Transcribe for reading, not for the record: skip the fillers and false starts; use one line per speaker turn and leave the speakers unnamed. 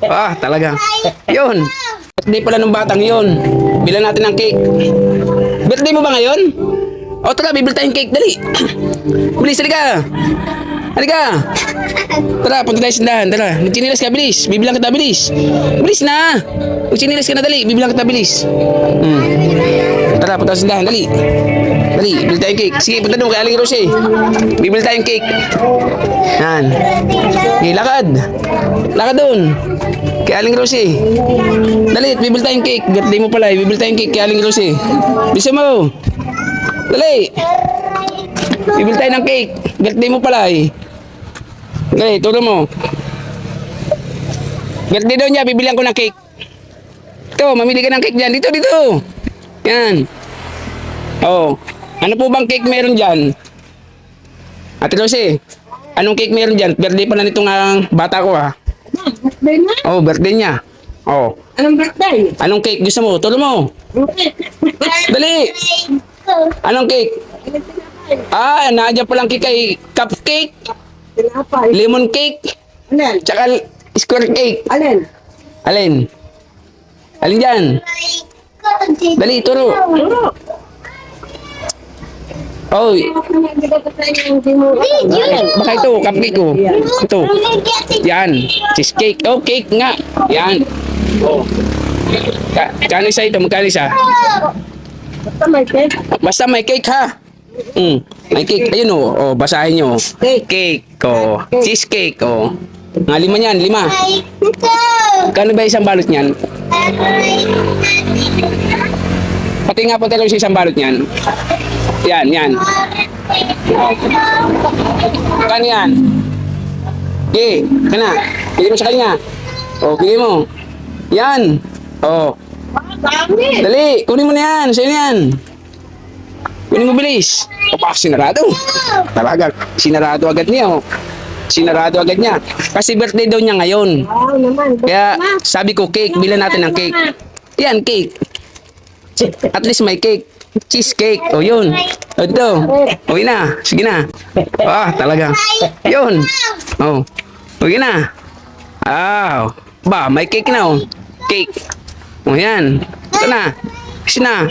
Ah, talaga. Yun. Birthday pala ng batang yun. Bilan natin ng cake. Birthday mo ba ngayon? O, tara, bibili tayong cake. Dali. Bilis, halika. Halika. Tara, punta tayo sa tindahan. Tara, magchinilas ka, bilis. Bibilang kita, bilis. Bilis na. Magchinilas ka na, dali. Bibilang kita, bilis. Tara, punta sa tindahan, dali. Dali, bibili tayong cake. Sige, punta doon kay Aling Rose. Bibili tayong cake. Yan. Okay, lakad. Lakad doon. Kay Aling Rose. Dali, bibili tayong cake. Birthday mo pala, bibili tayong cake kay Aling Rose. Bisa mo. Dali. Bibili tayo ng cake. Birthday mo pala eh. Dali, turo mo. Birthday daw niya, bibilihan ko ng cake. Ito, mamili ka ng cake dyan. Dito, dito. Yan. Oh. Ano po bang cake meron dyan? Ate Rose, anong cake meron dyan? Birthday pala nitong bata ko ha.
Birthday na?
Oh, birthday niya. Oh.
Anong birthday?
Anong cake gusto mo? Turo mo. Dali. Anong cake? Ah, nandiyan palang cake ay cupcake,
Tinapay.
lemon cake,
Alin?
tsaka square cake.
Alin?
Alin? Alin dyan? Dali, turo.
Turo.
Oh, baka ito, cupcake ko. Ito. Yan. Cheesecake. Oh, cake nga. Yan. Oh. Kano isa ito? Magkano isa?
Basta may cake.
Basta may cake ha. May cake. Ayun oh. Oh, basahin nyo.
Cake.
Cake. Oh. Cheesecake. Oh. Nga 5 yan. 5. Kano ba isang balot niyan? Pati nga po tayo sa isang balot niyan. Yan, yan. Kano yan? Okay, kana. Bigay mo sa kanya. Oh, bigay mo. Yan. Oh.
Dami.
Dali, kunin mo na yan. Sa'yo na yan. Kunin mo bilis. O, baka sinarado. Talaga, sinarado agad niya. Oh. Sinarado agad niya. Kasi birthday daw niya ngayon.
Wow naman.
Kaya sabi ko, cake. Bilan natin ng cake. Yan, cake. At least may cake. Cheesecake. O, yun. O, ito. Uwi na. Sige na. Ah, talaga. Yun. O. Uwi na. Ah. Ba, may cake na, oh. Cake. O, yan. Ito na. Kasi na.